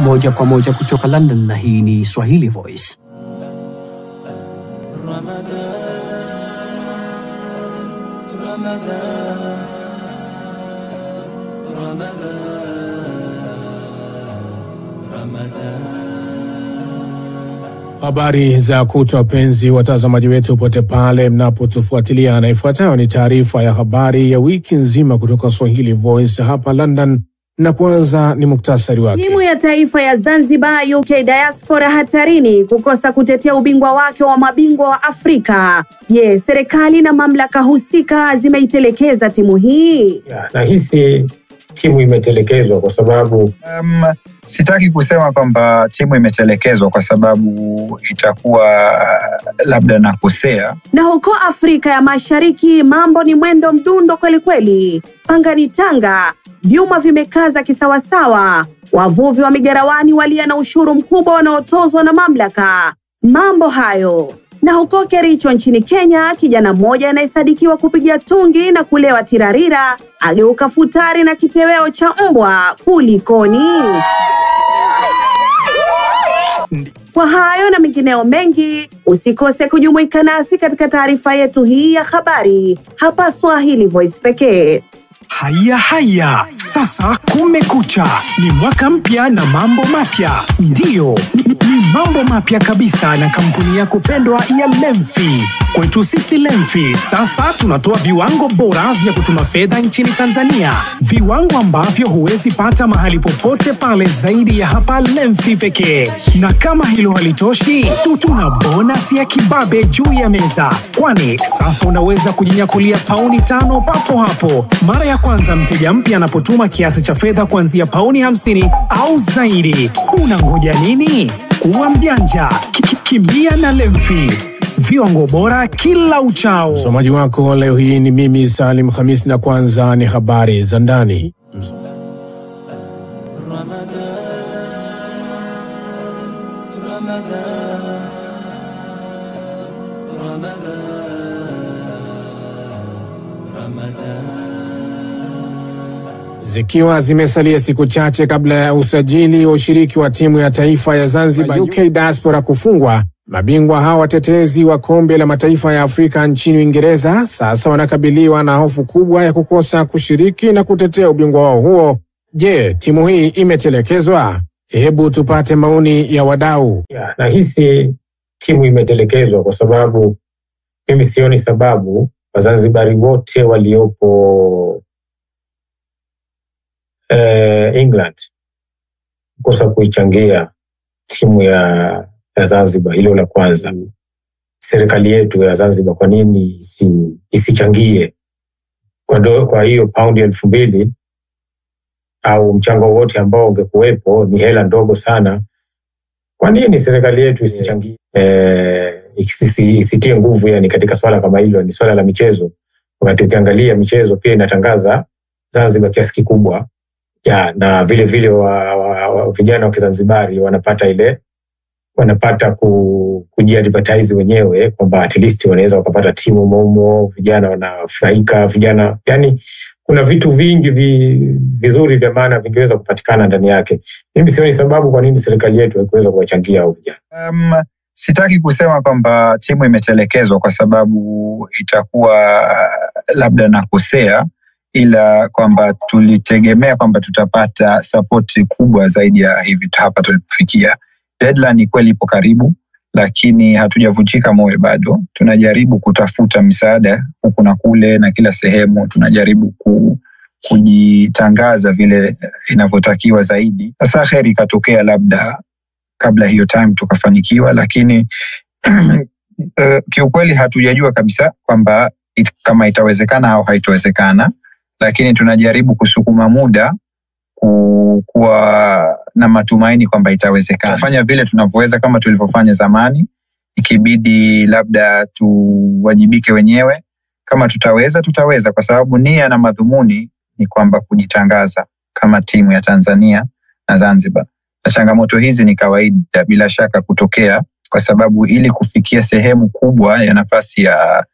moja kwa moja kutoka London, na hii ni Swahili Voice. Habari za kutwa penzi watazamaji wetu pote pale mnapotufuatilia, na ifuatayo ni taarifa ya habari ya wiki nzima kutoka Swahili Voice hapa London, na kwanza ni muktasari wake. Timu ya taifa ya Zanzibar UK Diaspora hatarini kukosa kutetea ubingwa wake wa mabingwa wa Afrika. Je, serikali na mamlaka husika zimeitelekeza timu hii? Nahisi timu imetelekezwa kwa sababu sitaki kusema kwamba timu imetelekezwa kwa sababu itakuwa labda nakosea. Na huko Afrika ya Mashariki mambo ni mwendo mdundo kweli kweli. Pangani Tanga, vyuma vimekaza kisawasawa. Wavuvi wa migarawani walia na ushuru mkubwa wanaotozwa na mamlaka. Mambo hayo. Na huko Kericho nchini Kenya, kijana mmoja anayesadikiwa kupiga tungi na kulewa tirarira ageuka futari na kiteweo cha mbwa. Kulikoni? Kwa hayo na mengineo mengi, usikose kujumuika nasi katika taarifa yetu hii ya habari hapa Swahili Voice pekee. Haya, sasa kumekucha. Ni mwaka mpya na mambo mapya. Ndiyo, ni mambo mapya kabisa na kampuni ya kupendwa ya Lemfi. Kwetu sisi Lemfi, sasa tunatoa viwango bora vya kutuma fedha nchini Tanzania. Viwango ambavyo huwezi pata mahali popote pale zaidi ya hapa Lemfi pekee. Na kama hilo halitoshi, tuna bonus ya kibabe juu ya meza. Kwani sasa unaweza kujinyakulia pauni 5 papo hapo mara ya kwanza mteja mpya anapotuma kiasi cha fedha kuanzia pauni 50 au zaidi. Unangoja nini? Kuwa mjanja, kimbia na Lemfi. Viwango bora kila uchao. Msomaji wako leo hii ni mimi Salim Khamis, na kwanza ni habari za ndani. Zikiwa zimesalia siku chache kabla ya usajili wa ushiriki wa timu ya taifa ya Zanzibar UK Diaspora kufungwa, mabingwa hawa watetezi wa kombe la mataifa ya Afrika nchini Uingereza sasa wanakabiliwa na hofu kubwa ya kukosa kushiriki na kutetea ubingwa wao huo. Je, timu hii imetelekezwa? Hebu tupate maoni ya wadau. Nahisi timu imetelekezwa kwa sababu mimi sioni sababu Wazanzibari wote waliopo England kukosa kuichangia timu ya Zanzibar. Hilo la kwanza. Serikali yetu ya Zanzibar kwa nini isichangie? Kwa hiyo paundi 2,000 au mchango wote ambao ungekuwepo, ni hela ndogo sana. Kwa nini serikali yetu isichangie? Isitie nguvu yani katika swala kama hilo. Ni swala la michezo. Wakati ukiangalia michezo pia inatangaza Zanzibar kiasi kikubwa. Na vile vile vijana wa Kizanzibari wanapata kujiadvertise wenyewe kwamba at least wanaweza wakapata timu momo, vijana wanafurahika, vijana yani kuna vitu vingi vizuri vya maana vingeweza kupatikana ndani yake. Mimi sioni sababu kwa nini serikali yetu haikuweza kuwachangia hao vijana. Sitaki kusema kwamba timu imetelekezwa kwa sababu itakuwa labda nakosea, ila kwamba tulitegemea kwamba tutapata support kubwa zaidi ya hivi hapa tulipofikia. Deadline kweli ipo karibu, lakini hatujavunjika moyo bado. Tunajaribu kutafuta misaada huku na kule na kila sehemu. Tunajaribu kujitangaza vile inavyotakiwa zaidi. Sasa kheri ikatokea labda kabla hiyo time tukafanikiwa, lakini kiukweli hatujajua kabisa kwamba kama itawezekana au haitowezekana. Lakini tunajaribu kusukuma muda kuwa na matumaini kwamba itawezekana. Fanya vile tunavyoweza kama tulivyofanya zamani. Ikibidi labda tuwajibike wenyewe. Kama tutaweza kwa sababu nia na madhumuni ni kwamba kujitangaza kama timu ya Tanzania na Zanzibar. Na changamoto hizi ni kawaida bila shaka kutokea kwa sababu ili kufikia sehemu kubwa ya nafasi ya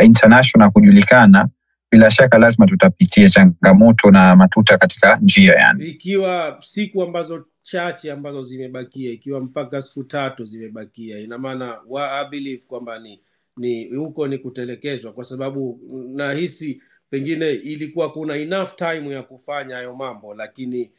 international kujulikana bila shaka lazima tutapitia changamoto na matuta katika njia yani. Ikiwa siku ambazo chache ambazo zimebakia, ikiwa mpaka siku 3 zimebakia, ina maana I believe kwamba ni huko ni kutelekezwa, kwa sababu nahisi pengine ilikuwa kuna enough time ya kufanya hayo mambo, lakini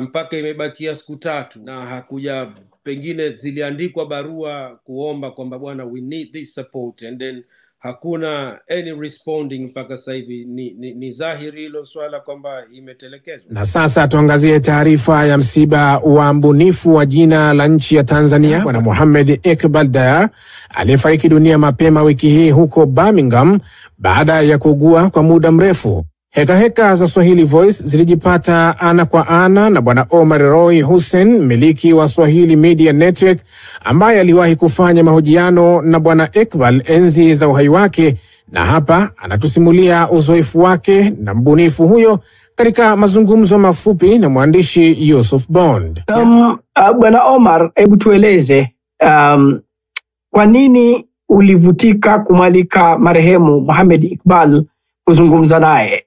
mpaka imebakia siku 3 na hakuja, pengine ziliandikwa barua kuomba kwamba bwana we need this support, and then hakuna any responding mpaka sasa hivi. Ni dhahiri hilo swala kwamba imetelekezwa. Na sasa tuangazie taarifa ya msiba wa mbunifu wa jina la nchi ya Tanzania Bwana Mohamed Iqbal Dar aliyefariki dunia mapema wiki hii huko Birmingham baada ya kuugua kwa muda mrefu. Heka za Swahili Voice zilijipata ana kwa ana na Bwana Omar Roy Hussein, miliki wa Swahili Media Network, ambaye aliwahi kufanya mahojiano na Bwana Iqbal enzi za uhai wake, na hapa anatusimulia uzoefu wake na mbunifu huyo katika mazungumzo mafupi na mwandishi Yusuf Bond. Bwana Omar, hebu tueleze kwa nini ulivutika kumwalika marehemu Mohamed Iqbal kuzungumza naye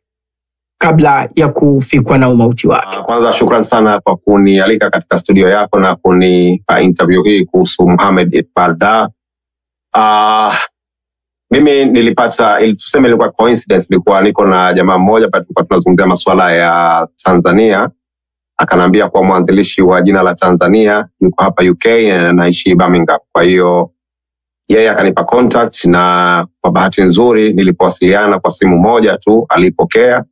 kabla ya kufikwa na umauti wake? Kwanza shukrani sana kwa kunialika katika studio yako na kunipa interview hii kuhusu Mohamed Iqbal Dar. Mimi nilipata, tuseme ilikuwa coincidence, nilikuwa niko na jamaa mmoja pale tulikuwa tunazungumzia masuala ya Tanzania. Akanambia kwa mwanzilishi wa jina la Tanzania yuko hapa UK na anaishi Birmingham. Kwa hiyo yeye akanipa contact, na kwa bahati nzuri nilipowasiliana kwa simu moja tu alipokea,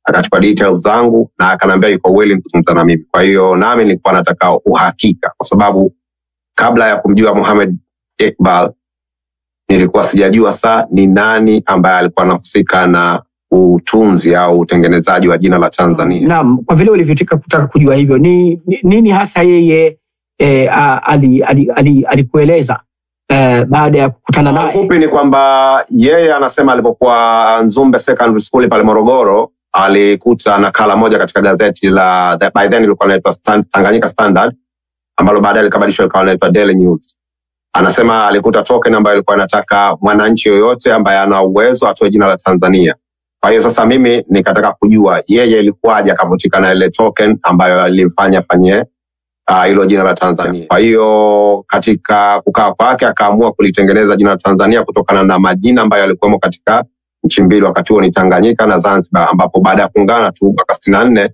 akachukua details zangu na akanambia yuko willing kuzungumza na mimi. Kwa hiyo nami nilikuwa nataka uhakika, kwa sababu kabla ya kumjua Mohamed Iqbal nilikuwa sijajua ni nani ambaye alikuwa anahusika na utunzi au utengenezaji wa jina la Tanzania. Naam, kwa vile ulivyotika kutaka kujua hivyo, nini hasa yeye alikueleza baada ya kukutana naye? Fupi ni kwamba yeye anasema alipokuwa Nzumbe Secondary School pale Morogoro alikuta nakala moja katika gazeti la by then ilikuwa inaitwa Tanganyika Standard, ambalo baadaye likabadilishwa likawa inaitwa Daily News. Anasema alikuta token ambayo ilikuwa inataka mwananchi yoyote ambaye ana uwezo atoe jina la Tanzania. Kwa hiyo sasa mimi nikataka kujua yeye ilikuwaje akavutika na ile token ambayo alimfanya fanye hilo jina la Tanzania. Kwa hiyo katika kukaa kwake akaamua kulitengeneza jina la Tanzania kutokana na majina ambayo yalikuwemo katika nchi mbili wakati huo, ni Tanganyika na Zanzibar, ambapo baada ya kuungana tu mwaka 64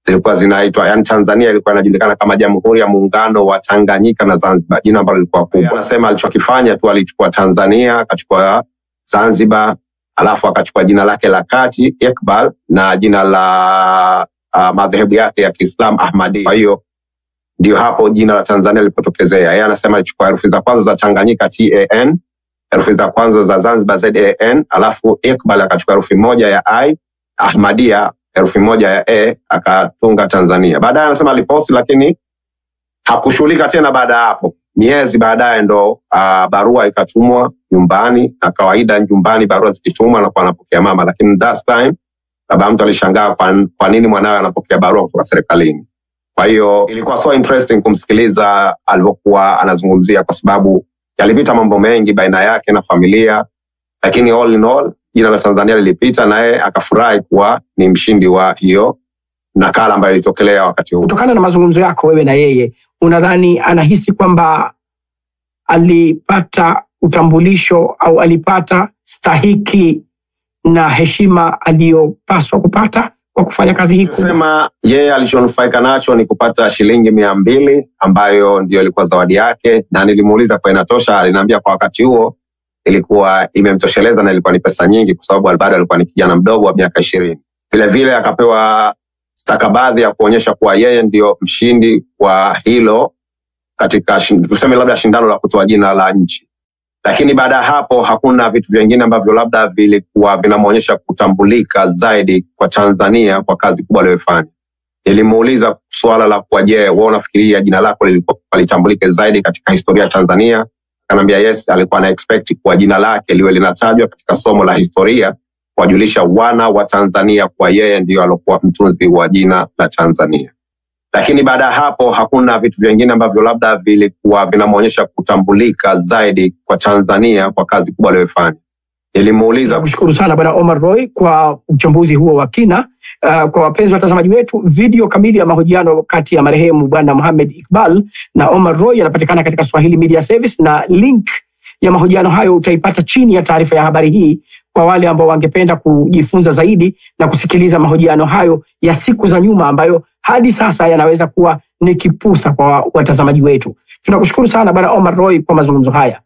zilikuwa zinaitwa, yani Tanzania ilikuwa inajulikana kama Jamhuri ya Muungano wa Tanganyika na Zanzibar, jina ambalo lilikuwa kubwa. Anasema alichokifanya tu alichukua Tanzania, akachukua Zanzibar, alafu akachukua jina lake la kati Iqbal na jina la madhehebu yake ya Kiislamu Ahmadi. Kwa hiyo ndio hapo jina la Tanzania lilipotokezea. Yeye anasema alichukua herufi za kwanza za Tanganyika TAN, herufi za kwanza za Zanzibar ZAN, alafu Iqbal akachukua herufi moja ya I, Ahmadia herufi moja ya E, akatunga Tanzania. Baadaye anasema aliposti, lakini hakushughulika tena baada hapo. Miezi baadaye ndo barua ikatumwa nyumbani, na kawaida nyumbani barua zikitumwa na kwa anapokea mama, lakini that time baba mtu alishangaa kwa nini mwanawe anapokea barua kutoka serikalini. Kwa hiyo ilikuwa so interesting kumsikiliza alipokuwa anazungumzia, kwa sababu yalipita mambo mengi baina yake na familia, lakini all in all jina la Tanzania lilipita, naye akafurahi kuwa ni mshindi wa hiyo nakala ambayo ilitokelea wakati huo. Kutokana na mazungumzo yako wewe na yeye, unadhani anahisi kwamba alipata utambulisho au alipata stahiki na heshima aliyopaswa kupata kwa kufanya kazi hii? Kusema yeye alichonufaika nacho ni kupata shilingi 200 ambayo ndio ilikuwa zawadi yake, na nilimuuliza kwa inatosha. Aliniambia kwa wakati huo ilikuwa imemtosheleza na ilikuwa ni pesa nyingi, kwa sababu bado alikuwa ni kijana mdogo wa miaka 20. Vile vile akapewa stakabadhi ya kuonyesha kuwa yeye ndio mshindi wa hilo katika tuseme labda shindano la kutoa jina la nchi. Lakini baada ya hapo hakuna vitu vingine ambavyo labda vilikuwa vinamuonyesha kutambulika zaidi kwa Tanzania kwa kazi kubwa aliyofanya. Nilimuuliza swala la kwa je, wewe unafikiria jina lako litambulike zaidi katika historia ya Tanzania? Akaniambia yes, alikuwa na expect kwa jina lake liwe linatajwa katika somo la historia kuwajulisha wana wa Tanzania kwa yeye ndio alikuwa mtunzi wa jina la Tanzania. Lakini baada ya hapo hakuna vitu vingine ambavyo labda vilikuwa vinamuonyesha kutambulika zaidi kwa Tanzania kwa kazi kubwa aliyofanya. Nilimuuliza. Kushukuru sana Bwana Omar Roy kwa uchambuzi huo wa kina. Kwa wapenzi watazamaji wetu, video kamili ya mahojiano kati ya marehemu Bwana Mohamed Iqbal na Omar Roy yanapatikana katika Swahili Media Service, na link ya mahojiano hayo utaipata chini ya taarifa ya habari hii kwa wale ambao wangependa kujifunza zaidi na kusikiliza mahojiano hayo ya siku za nyuma ambayo hadi sasa yanaweza kuwa ni kipusa kwa watazamaji wetu. Tunakushukuru sana Bwana Omar Roy kwa mazungumzo haya.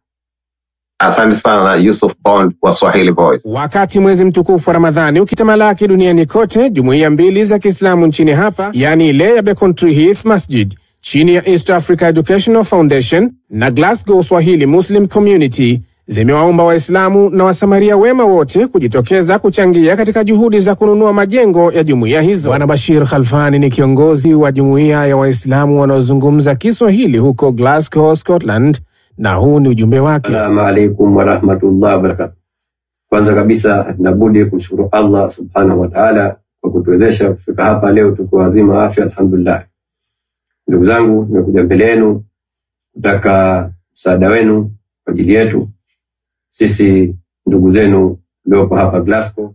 Asante sana Yusuf Bond wa Swahili Voice. Wakati mwezi mtukufu wa Ramadhani ukitamalaki duniani kote, jumuiya mbili za Kiislamu nchini hapa, yani ile ya Beacon Tree Heath Masjid chini ya East Africa Educational Foundation na Glasgow Swahili Muslim Community zimewaomba Waislamu na Wasamaria wema wote kujitokeza kuchangia katika juhudi za kununua majengo ya jumuiya hizo. Bwana Bashir Khalfani ni kiongozi wa jumuiya ya Waislamu wanaozungumza Kiswahili huko Glasgow, Scotland, na huu ni ujumbe wake. Assalamu alaikum wa rahmatullahi wa barakatuh. Kwanza kabisa nabudi kumshukuru Allah subhanahu wa ta'ala kwa kutuwezesha kufika hapa leo tuko wazima afya, alhamdulillah. Ndugu zangu, nimekuja mbele yenu kutaka msaada wenu kwa ajili yetu. Sisi ndugu zenu tuliopo hapa Glasgow,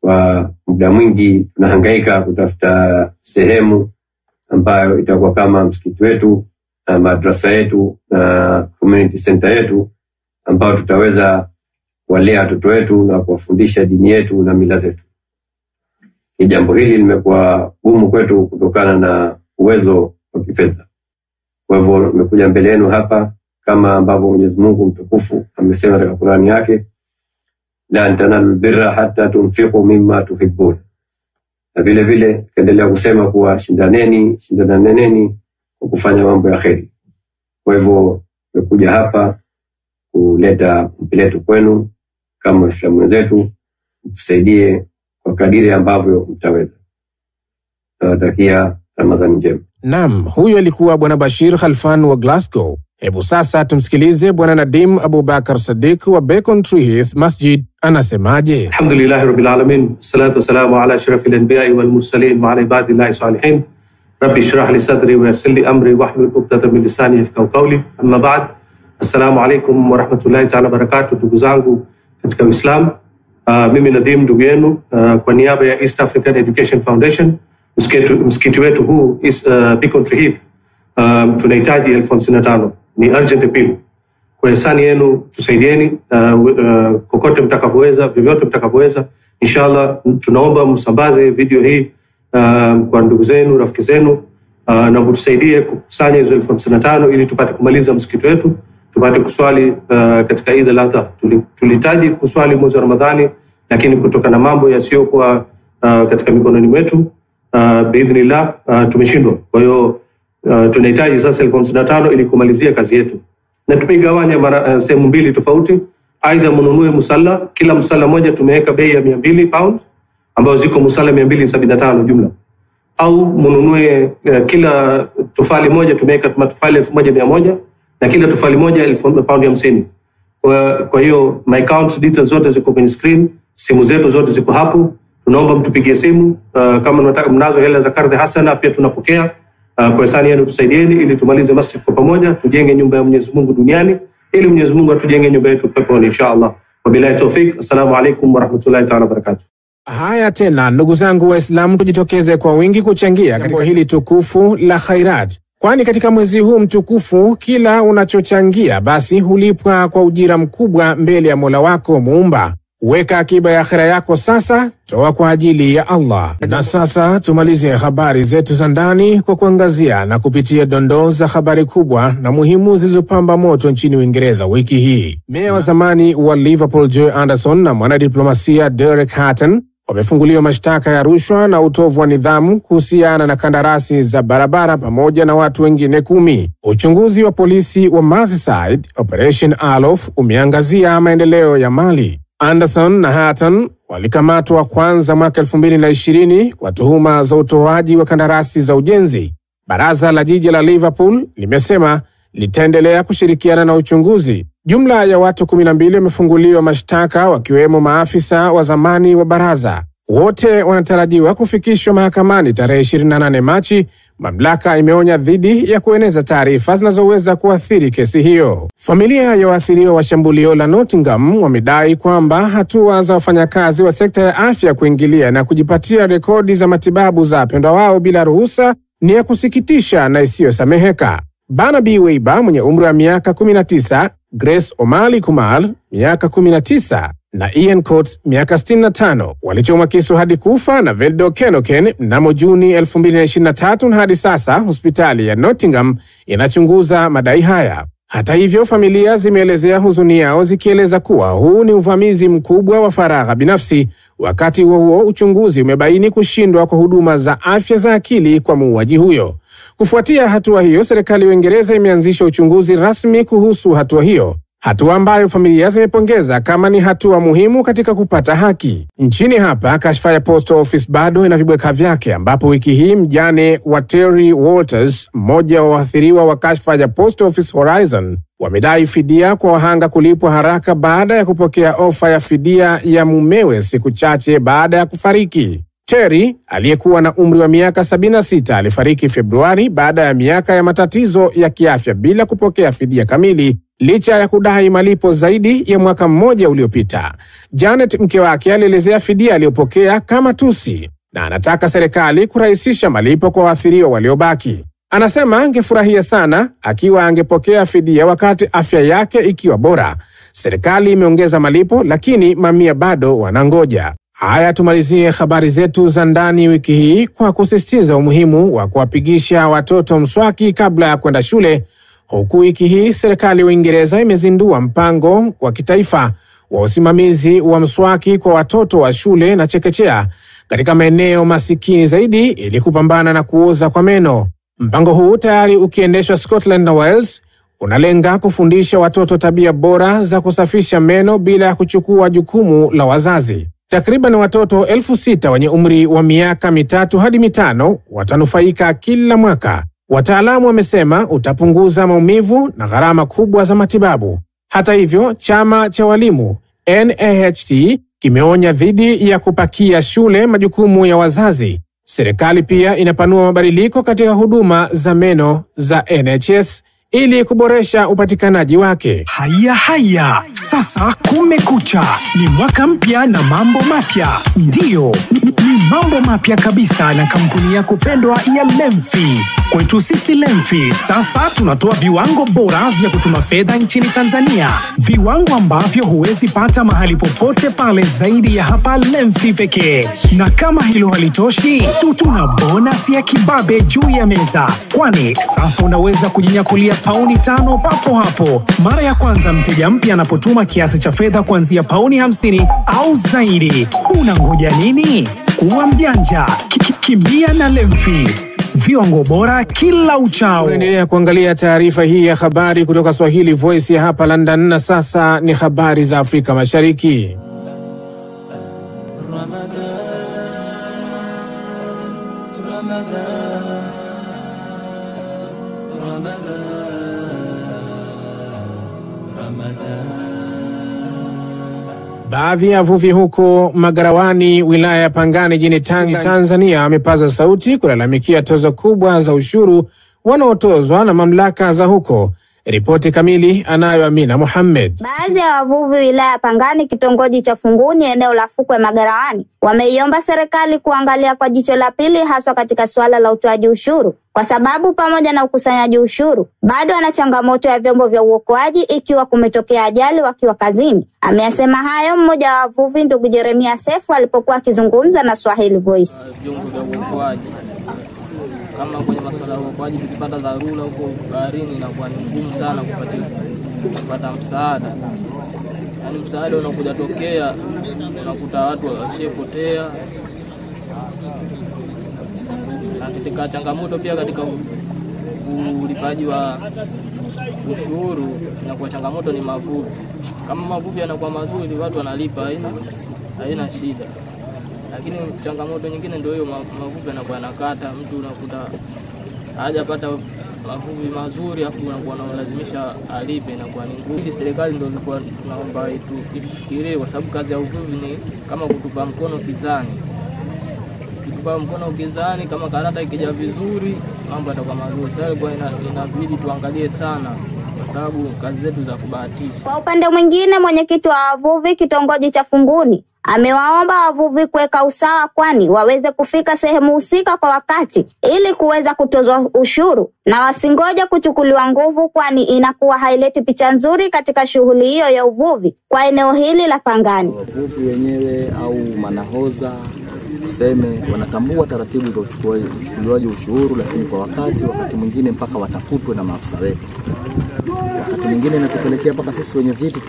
kwa muda mwingi tunahangaika kutafuta sehemu ambayo itakuwa kama msikiti wetu na madrasa yetu na community center yetu, ambao tutaweza kuwalea watoto wetu na kuwafundisha dini yetu na mila zetu. Jambo hili limekuwa gumu kwetu kutokana na uwezo wa kifedha. Kwa hivyo nimekuja mbele yenu hapa kama ambavyo Mwenyezi Mungu mtukufu amesema katika Qur'ani yake, la tanalul birra hatta tunfiqu mimma tuhibbun. Na vile vile kaendelea kusema kuwa shindaneni kwa kufanya mambo ya kheri. Kwa hivyo nimekuja hapa kuleta mpeleto kwenu kama Waislamu wenzetu, tusaidie kwa kadiri ambavyo mtaweza. Nawatakia Ramadhani njema. Naam, huyo alikuwa Bwana Bashir Khalfan wa Glasgow. Hebu sasa tumsikilize Bwana Nadim Abubakar Sadiq wa Beacon Tree Heath Masjid anasemaje. Alhamdulillahi rabbil alamin, salatu wassalamu ala ashrafil anbiya'i wal mursalin wa ala ibadillahi salihin. Rabbi shrah li sadri wa yassir li amri wahlul 'uqdatan min lisani yafqahu qawli. Amma ba'd. Assalamu alaykum wa rahmatullahi ta'ala barakatuh. Ndugu zangu katika Uislamu, mimi Nadim ndugu yenu kwa niaba ya East African Education Foundation. Msikiti wetu huu is Beacon Tree Heath, tunahitaji 55,000. Ni urgent appeal. Kwa hisani yenu tusaidieni kokote mtakavyoweza, vyovyote mtakavyoweza. Inshallah tunaomba msambaze video hii kwa ndugu zenu, rafiki zenu, na mtusaidie kukusanya hizo 55,000 ili tupate kumaliza msikiti wetu, tupate kuswali katika Eid al-Adha. Tulihitaji kuswali mwezi wa Ramadhani, lakini kutokana na mambo yasiyokuwa katika mikononi mwetu, biidhnillah tumeshindwa. Kwa hiyo tunahitaji sasa 55,000 ili kumalizia kazi yetu. Na tumegawanya sehemu mbili tofauti. Aidha mnunue musalla, kila musalla moja tumeweka bei ya 200 pound ambao ziko musalla 275 jumla. Au mnunue kila tofali moja tumeweka matofali 1100 na kila tofali moja 1050 pound. Kwa hiyo my account details zote ziko kwenye screen, simu zetu zote ziko hapo. Tunaomba mtupigie simu kama mnataka, mnazo hela za kardhi hasana pia tunapokea. Kwa hisani yenu tusaidieni ili tumalize masjid kwa pamoja, tujenge nyumba ya Mwenyezi Mungu duniani ili Mwenyezi Mungu atujenge nyumba yetu peponi inshallah. Wabillahi tawfik. Assalamu alaykum wa rahmatullahi ta'ala barakatuh. Haya tena ndugu zangu Waislamu, tujitokeze kwa wingi kuchangia katika hili tukufu la khairat, kwani katika mwezi huu mtukufu kila unachochangia basi hulipwa kwa ujira mkubwa mbele ya Mola wako Muumba. Weka akiba ya akhira yako sasa, toa kwa ajili ya Allah. Na sasa tumalize habari zetu za ndani kwa kuangazia na kupitia dondoo za habari kubwa na muhimu zilizopamba moto nchini Uingereza wiki hii. Meya wa zamani wa Liverpool Joe Anderson na mwanadiplomasia Derek Hatton wamefunguliwa mashtaka ya rushwa na utovu wa nidhamu kuhusiana na kandarasi za barabara pamoja na watu wengine 10. Uchunguzi wa polisi wa Merseyside, Operation Alof, umeangazia maendeleo ya mali. Anderson na Hatton walikamatwa kwanza mwaka 2020 kwa tuhuma za utoaji wa kandarasi za ujenzi. Baraza la jiji la Liverpool limesema litaendelea kushirikiana na uchunguzi. Jumla ya watu 12 wamefunguliwa mashtaka, wakiwemo maafisa wa zamani wa baraza. Wote wanatarajiwa kufikishwa mahakamani tarehe 28 Machi mamlaka imeonya dhidi ya kueneza taarifa zinazoweza kuathiri kesi hiyo. Familia ya waathiriwa wa shambulio la Nottingham wamedai kwamba hatua za wafanyakazi wa sekta ya afya kuingilia na kujipatia rekodi za matibabu za wapendwa wao bila ruhusa ni ya kusikitisha na isiyosameheka. Barnaby Weiba mwenye umri wa miaka 19, Grace O'Malley Kumar miaka 19 na Ian Coates miaka 65 walichomwa kisu hadi kufa na Veldo Kenoken mnamo Juni 2023 na hadi sasa hospitali ya Nottingham inachunguza madai haya. Hata hivyo, familia zimeelezea huzuni yao zikieleza kuwa huu ni uvamizi mkubwa wa faragha binafsi. Wakati huo uchunguzi umebaini kushindwa kwa huduma za afya za akili kwa muuaji huyo. Kufuatia hatua hiyo, serikali ya Uingereza imeanzisha uchunguzi rasmi kuhusu hatua hiyo, hatua ambayo familia zimepongeza kama ni hatua muhimu katika kupata haki. Nchini hapa, kashfa ya Post Office bado ina vibweka vyake, ambapo wiki hii mjane wa Terry Walters, mmoja wa waathiriwa wa kashfa ya Post Office Horizon, wamedai fidia kwa wahanga kulipwa haraka baada ya kupokea ofa ya fidia ya mumewe siku chache baada ya kufariki. Terry, aliyekuwa na umri wa miaka 76, alifariki Februari baada ya miaka ya matatizo ya kiafya bila kupokea fidia kamili, licha ya kudai malipo zaidi ya mwaka mmoja uliopita. Janet, mke wake, alielezea fidia aliyopokea kama tusi na anataka serikali kurahisisha malipo kwa waathiriwa waliobaki. Anasema angefurahia sana akiwa angepokea fidia wakati afya yake ikiwa bora. Serikali imeongeza malipo, lakini mamia bado wanangoja. Haya, tumalizie habari zetu za ndani wiki hii kwa kusisitiza umuhimu wa kuwapigisha watoto mswaki kabla ya kwenda shule. Huku wiki hii serikali ya Uingereza imezindua mpango wa kitaifa wa usimamizi wa mswaki kwa watoto wa shule na chekechea katika maeneo masikini zaidi ili kupambana na kuoza kwa meno. Mpango huu tayari ukiendeshwa Scotland na Wales unalenga kufundisha watoto tabia bora za kusafisha meno bila ya kuchukua jukumu la wazazi. Takriban watoto 6,000 wenye umri wa miaka 3 hadi 5 watanufaika kila mwaka. Wataalamu wamesema utapunguza maumivu na gharama kubwa za matibabu. Hata hivyo, chama cha walimu NAHT kimeonya dhidi ya kupakia shule majukumu ya wazazi. Serikali pia inapanua mabadiliko katika huduma za meno za NHS ili kuboresha upatikanaji wake. Haya, sasa kumekucha. Ni mwaka mpya na mambo mapya. Ndiyo, ni mambo mapya kabisa na kampuni yako pendwa ya Lemfi. Kwetu sisi Lemfi, sasa tunatoa viwango bora vya kutuma fedha nchini Tanzania. Viwango ambavyo huwezi pata mahali popote pale zaidi ya hapa Lemfi pekee. Na kama hilo halitoshi, tuna bonus ya kibabe juu ya meza. Kwani sasa unaweza kujinyakulia pauni 5 papo hapo mara ya kwanza mteja mpya anapotuma kiasi cha fedha kuanzia pauni 50 au zaidi. Unangoja nini? Kuwa mjanja, kimbia na Lemfi. Viwango bora kila uchao. Tunaendelea kuangalia taarifa hii ya habari kutoka Swahili Voice ya hapa London, na sasa ni habari za Afrika Mashariki. Baadhi ya wavuvi huko Magarawani, wilaya ya Pangani jijini Tanga, Tanzania, wamepaza sauti kulalamikia tozo kubwa za ushuru wanaotozwa na mamlaka za huko. Ripoti kamili anayo Amina Mohamed. Baadhi ya wavuvi wilaya ya Pangani, kitongoji cha Funguni, eneo la fukwe Magarawani, wameiomba serikali kuangalia kwa jicho la pili, hasa katika suala la utoaji ushuru, kwa sababu pamoja na ukusanyaji ushuru bado ana changamoto ya vyombo vya uokoaji ikiwa kumetokea ajali wakiwa kazini. Ameyasema hayo mmoja wa wavuvi, ndugu Jeremia Sefu, alipokuwa akizungumza na Swahili Voice. Vyombo vya uokoaji kama kwenye masuala ya uokoaji, tukipata dharura huko baharini inakuwa ni ngumu sana kupata msaada. Yaani msaada unakuja tokea, unakuta watu washepotea. Na katika changamoto pia katika ulipaji wa ushuru inakuwa changamoto ni mavuvi. Kama mavuvi yanakuwa mazuri, watu wanalipa, haina shida. Lakini changamoto nyingine ndio hiyo, mavuvi yanakuwa yanakata, mtu unakuta hajapata mavuvi mazuri afu unakuwa unalazimisha alipe, inakuwa ni ngumu. Ili serikali ndio ilikuwa tunaomba itufikirie, kwa sababu kazi ya uvuvi ni kama kutupa mkono kizani. kwa mkono ukizani, kama karata ikija vizuri mambo yatakuwa mazuri. Sasa kwa inabidi tuangalie sana kwa sababu kazi zetu za kubahatisha. Kwa upande mwingine, mwenyekiti wa wavuvi kitongoji cha Funguni amewaomba wavuvi kuweka usawa, kwani waweze kufika sehemu husika kwa wakati ili kuweza kutozwa ushuru na wasingoje kuchukuliwa nguvu, kwani inakuwa haileti picha nzuri katika shughuli hiyo ya uvuvi kwa eneo hili la Pangani. Wavuvi wenyewe au manahoza tuseme wanatambua taratibu za uchukuliwaji ushuru, lakini kwa wakati mwingine mpaka watafutwe na maafisa wetu. Wakati mwingine inatupelekea mpaka sisi wenye viti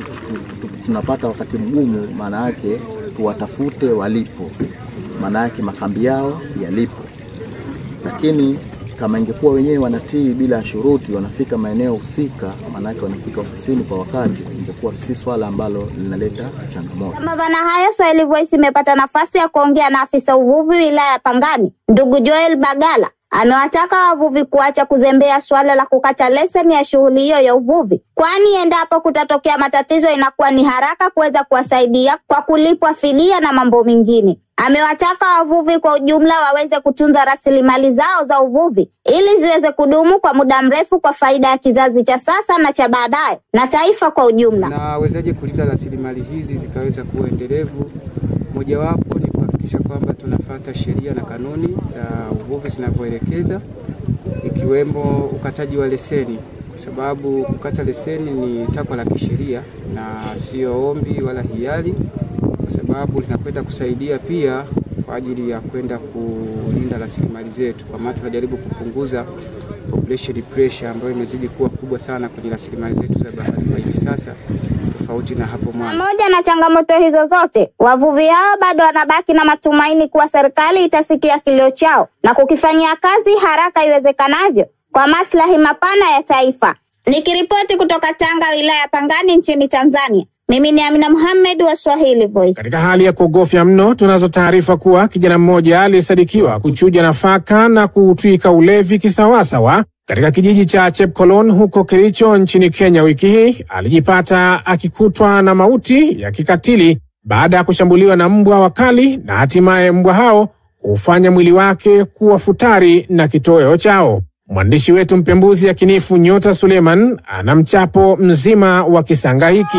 tunapata wakati mgumu, maana yake tuwatafute walipo, maana yake makambi yao yalipo. Lakini kama ingekuwa wenyewe wanatii bila shuruti, wanafika maeneo husika, maana yake wanafika ofisini kwa wakati, ingekuwa si swala ambalo linaleta changamoto. Kama bana haya, Swahili Voice imepata nafasi ya kuongea na afisa uvuvi wilaya ya Pangani, ndugu Joel Bagala. Amewataka wavuvi kuacha kuzembea swala la kukata leseni ya shughuli hiyo ya uvuvi, kwani endapo kutatokea matatizo inakuwa ni haraka kuweza kuwasaidia kwa kulipwa fidia na mambo mengine. Amewataka wavuvi kwa ujumla waweze kutunza rasilimali zao za uvuvi ili ziweze kudumu kwa muda mrefu kwa faida ya kizazi cha sasa na cha baadaye na taifa kwa ujumla. Na wawezaje kulinda rasilimali hizi zikaweza kuwa endelevu? Mojawapo ni kuhakikisha kwamba tunafuata sheria na kanuni za uvuvi zinavyoelekeza, ikiwemo ukataji wa leseni, kwa sababu kukata leseni ni takwa la kisheria na sio ombi wala hiari, kwa sababu linakwenda kusaidia pia kwa ajili ya kwenda kulinda rasilimali zetu, kwa maana tunajaribu kupunguza population pressure ambayo imezidi kuwa kubwa sana kwenye rasilimali zetu za bahari kwa hivi sasa, tofauti na hapo mwanzo. Pamoja na changamoto hizo zote, wavuvi hao bado wanabaki na matumaini kuwa serikali itasikia kilio chao na kukifanyia kazi haraka iwezekanavyo kwa maslahi mapana ya taifa. Nikiripoti kutoka Tanga, wilaya ya Pangani nchini Tanzania, mimi ni Amina Muhammad wa Swahili Voice. Katika hali ya kuogofya mno, tunazo taarifa kuwa kijana mmoja aliyesadikiwa kuchuja nafaka na kutwika ulevi kisawasawa katika kijiji cha Chepkolon huko Kericho nchini Kenya wiki hii alijipata akikutwa na mauti ya kikatili baada ya kushambuliwa na mbwa wakali, na hatimaye mbwa hao kufanya mwili wake kuwa futari na kitoweo chao. Mwandishi wetu mpembuzi yakinifu Nyota Suleiman ana mchapo mzima wa kisanga hiki.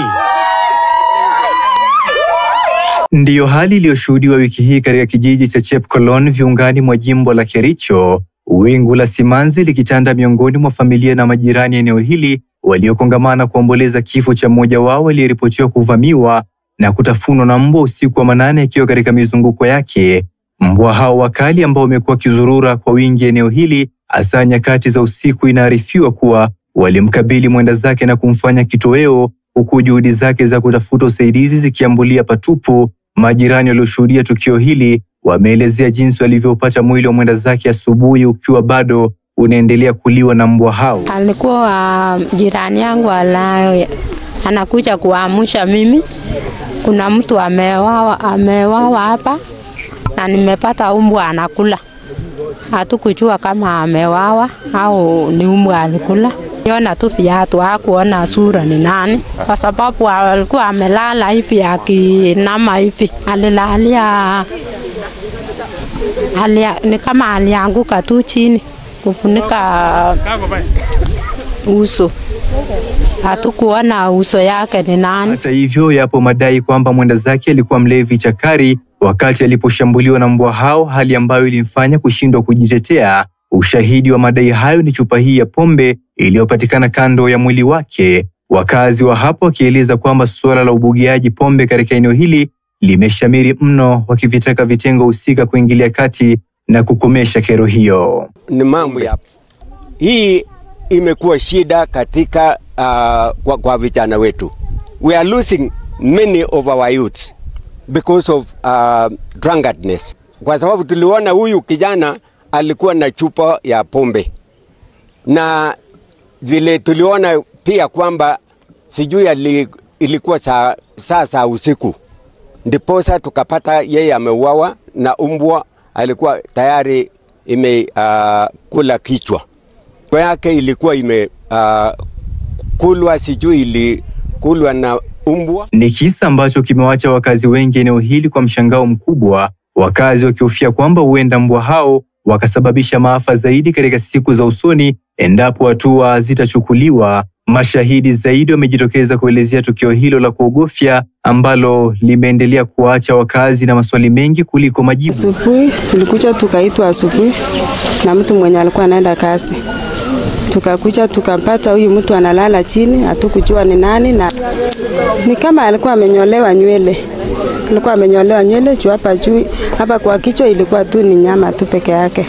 Ndiyo hali iliyoshuhudiwa wiki hii katika kijiji cha Chepkolon viungani mwa jimbo la Kericho, wingu la simanzi likitanda miongoni mwa familia na majirani eneo hili waliokongamana kuomboleza kifo cha mmoja wao aliyeripotiwa kuvamiwa na kutafunwa na mbwa usiku wa manane akiwa katika mizunguko yake. Mbwa hao wakali ambao wamekuwa kizurura kwa wingi eneo hili hasa nyakati za usiku, inaarifiwa kuwa walimkabili mwenda zake na kumfanya kitoweo, huku juhudi zake za kutafuta usaidizi zikiambulia patupu. Majirani walioshuhudia tukio hili wameelezea jinsi walivyopata mwili wa mwenda zake asubuhi ukiwa bado unaendelea kuliwa na mbwa hao. Alikuwa jirani yangu anakuja kuamsha mimi, kuna mtu amewawa hapa na nimepata mbwa anakula. Hatukujua kama amewawa au ni mbwa alikula. Niona tu viatu, hakuona sura ni nani, kwa sababu alikuwa amelala hivi akinama hivi. Alilalia ni kama alianguka tu chini kufunika uso. Hatukuona uso yake ni nani. Hata hivyo, yapo madai kwamba mwenda zake alikuwa mlevi chakari wakati aliposhambuliwa na mbwa hao, hali ambayo ilimfanya kushindwa kujitetea. Ushahidi wa madai hayo ni chupa hii ya pombe iliyopatikana kando ya mwili wake. Wakazi wa hapo wakieleza kwamba suala la ubugiaji pombe katika eneo hili limeshamiri mno, wakivitaka vitengo husika kuingilia kati na kukomesha kero hiyo. Ni mambo ya hii imekuwa shida katika kwa vijana wetu. We are losing many of our youths because of drunkenness. Kwa sababu tuliona huyu kijana alikuwa na chupa ya pombe, na vile tuliona pia kwamba sijui ilikuwa saa usiku, ndiposa tukapata yeye ameuawa na mbwa alikuwa tayari imekula kichwa. Kwa yake ilikuwa kulwa, sijui ilikulwa na mbwa. Ni kisa ambacho kimewacha wakazi wengi eneo hili kwa mshangao mkubwa, wakazi wakihofia kwamba huenda mbwa hao wakasababisha maafa zaidi katika siku za usoni endapo hatua zitachukuliwa. Mashahidi zaidi wamejitokeza kuelezea tukio hilo la kuogofya ambalo limeendelea kuacha wakazi na maswali mengi kuliko majibu. Asubuhi tulikuja tukaitwa asubuhi na mtu mwenye alikuwa anaenda kazi. Tukakuja tukampata huyu mtu analala chini, hatukujua ni nani, na ni kama alikuwa amenyolewa nywele. Alikuwa amenyolewa nywele juu hapa juu, hapa kwa kichwa ilikuwa tu ni nyama tu peke yake.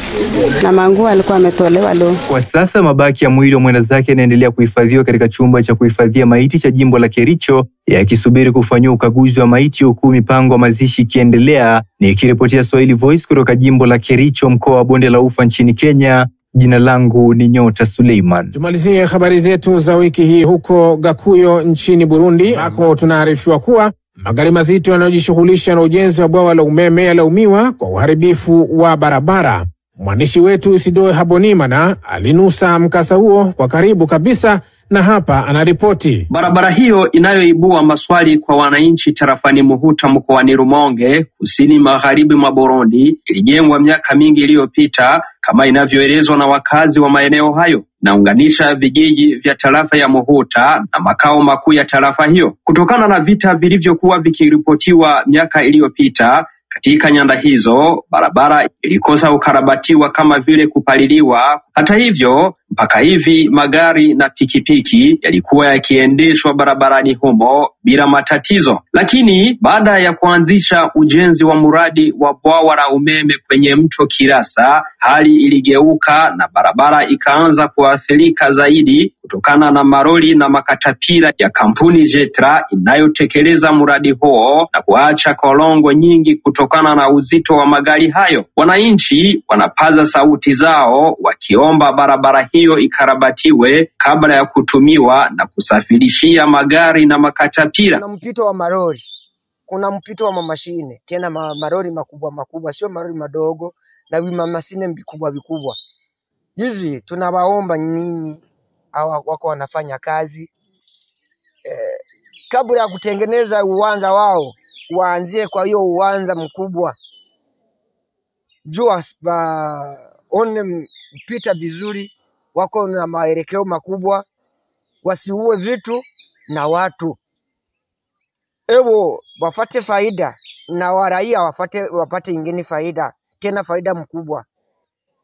Na manguo alikuwa ametolewa leo. Kwa sasa mabaki ya mwili wa mwenda zake yanaendelea kuhifadhiwa katika chumba cha kuhifadhia maiti cha jimbo la Kericho yakisubiri kufanywa ukaguzi wa maiti, huku mipango ya mazishi ikiendelea. Nikiripotia Swahili Voice kutoka jimbo la Kericho, mkoa wa Bonde la Ufa nchini Kenya. Jina langu ni Nyota Suleiman. Tumalizie habari zetu za wiki hii huko Gakuyo nchini Burundi, ambako tunaarifiwa kuwa magari mazito yanayojishughulisha na ujenzi wa bwawa la umeme yalaumiwa kwa uharibifu wa barabara. Mwandishi wetu Isidoe Habonimana alinusa mkasa huo kwa karibu kabisa na hapa anaripoti. Barabara hiyo inayoibua maswali kwa wananchi tarafani Muhuta mkoani Rumonge, kusini magharibi mwa Burundi, ilijengwa miaka mingi iliyopita kama inavyoelezwa na wakazi wa maeneo hayo. Naunganisha vijiji vya tarafa ya Muhuta na makao makuu ya tarafa hiyo. Kutokana na vita vilivyokuwa vikiripotiwa miaka iliyopita katika nyanda hizo, barabara ilikosa ukarabatiwa kama vile kupaliliwa. Hata hivyo, mpaka hivi magari na pikipiki yalikuwa yakiendeshwa barabarani humo bila matatizo. Lakini baada ya kuanzisha ujenzi wa mradi wa bwawa la umeme kwenye mto Kirasa, hali iligeuka na barabara ikaanza kuathirika zaidi kutokana na maroli na makatapila ya kampuni Jetra inayotekeleza mradi huo na kuacha kolongo nyingi kutokana na uzito wa magari hayo. Wananchi wanapaza sauti zao wakiomba barabara hiyo ikarabatiwe kabla ya kutumiwa na kusafirishia magari na makatapila. Kuna mpito wa maroli, kuna mpito wa mamashine, tena maroli makubwa makubwa, sio maroli madogo, na mamashine mikubwa mikubwa. Hivi tunawaomba nyinyi wako wanafanya kazi kabla ya kutengeneza uwanja wao waanzie kwa hiyo uwanja mkubwa. Jua one mpita vizuri, wako na maelekeo makubwa, wasiue vitu na watu. Ewo wafate faida na waraia wapate ingine faida, tena faida mkubwa.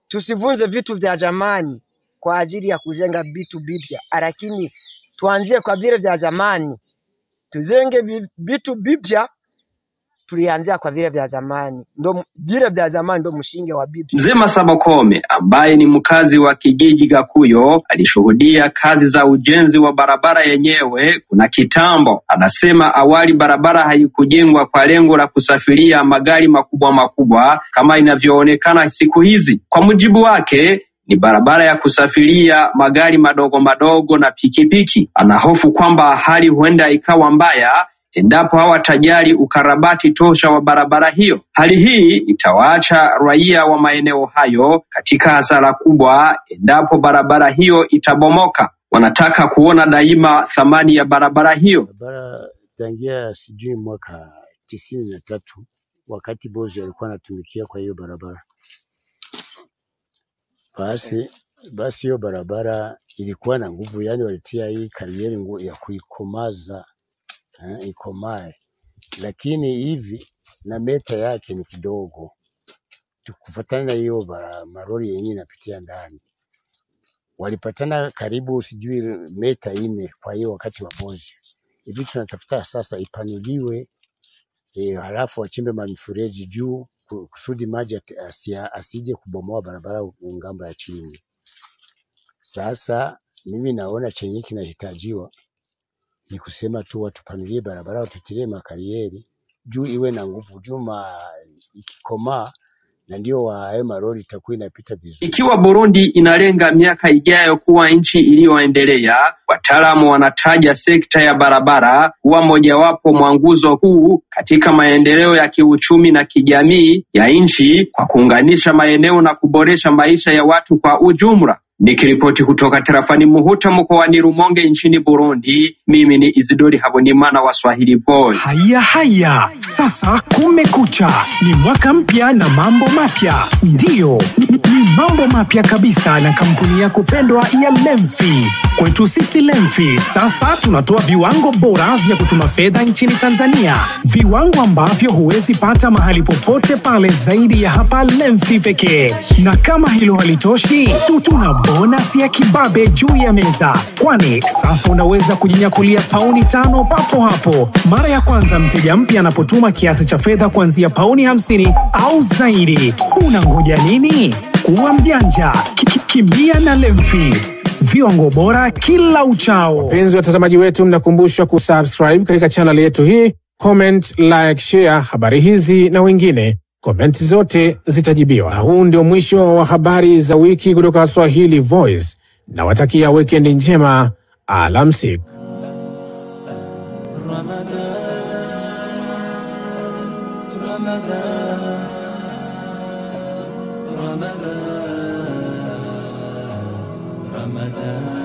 Tusivunze vitu vya zamani kwa ajili ya kujenga vitu vipya, lakini tuanzie kwa vile vya zamani. Tujenge vitu vipya, tulianzia kwa vile vya zamani. Ndo vile vya zamani ndo mshinge wa bibi. Mzee Masabokome ambaye ni mkazi wa kijiji Gakuyo alishuhudia kazi za ujenzi wa barabara yenyewe kuna kitambo. Anasema awali barabara haikujengwa kwa lengo la kusafiria magari makubwa makubwa kama inavyoonekana siku hizi. Kwa mujibu wake, ni barabara ya kusafiria magari madogo madogo na pikipiki. Anahofu kwamba hali huenda ikawa mbaya endapo hawatajali ukarabati tosha wa barabara hiyo. Hali hii itawaacha raia wa maeneo hayo katika hasara kubwa endapo barabara hiyo itabomoka. Wanataka kuona daima thamani ya barabara hiyo. Barabara tangia sijui mwaka 93 wakati Bozo alikuwa anatumikia kwa hiyo barabara. Basi hiyo barabara ilikuwa na nguvu, yani walitia hii karieri ya kuikomaza ikomae, lakini hivi na meta yake ni kidogo. Tukufuatana na hiyo maroli yenyewe inapitia ndani, walipatana karibu sijui meta 4 kwa hiyo wakati wa Bozo. Hivi tunatafuta sasa ipanuliwe, halafu wachimbe mifereji juu kusudi maji asije kubomoa barabara ngambo ya chini. Sasa mimi naona chenye kinahitajiwa ni kusema tu watupanulie barabara, watutilie makarieri juu iwe na nguvu, juma ikikomaa na ndio wa maroli itakuwa inapita vizuri. Ikiwa Burundi inalenga miaka ijayo kuwa nchi iliyoendelea, wataalamu wanataja sekta ya barabara kuwa mojawapo mwa nguzo kuu katika maendeleo ya kiuchumi na kijamii ya nchi kwa kuunganisha maeneo na kuboresha maisha ya watu kwa ujumla. Nikiripoti kutoka tarafani Muhuta mkoani Rumonge nchini Burundi, mimi ni Isidori Habonimana wa Swahili Voice. Haya, sasa kumekucha. Ni mwaka mpya na mambo mapya. Ndiyo, ni mambo mapya kabisa na kampuni yako pendwa ya Lemfi. Kwetu sisi Lemfi, sasa tunatoa viwango bora vya kutuma fedha nchini Tanzania. Viwango ambavyo huwezi pata mahali popote pale zaidi ya hapa Lemfi pekee. Na kama hilo halitoshi, tuna bonus ya kibabe juu ya meza. Kwani sasa unaweza kujinyakulia pauni 5 papo hapo mara ya kwanza mteja mpya anapotuma kiasi cha fedha kuanzia pauni 50 au zaidi. Unangoja nini? Kuwa mjanja, kimbia na Lemfi. Viwango bora kila uchao. Wapenzi watazamaji wetu, mnakumbushwa kusubscribe katika channel yetu hii, comment, like, share habari hizi na wengine. Comment zote zitajibiwa. Huu ndio mwisho wa habari za wiki kutoka Swahili Voice. Na watakia weekend njema. Alamsik. Ramadan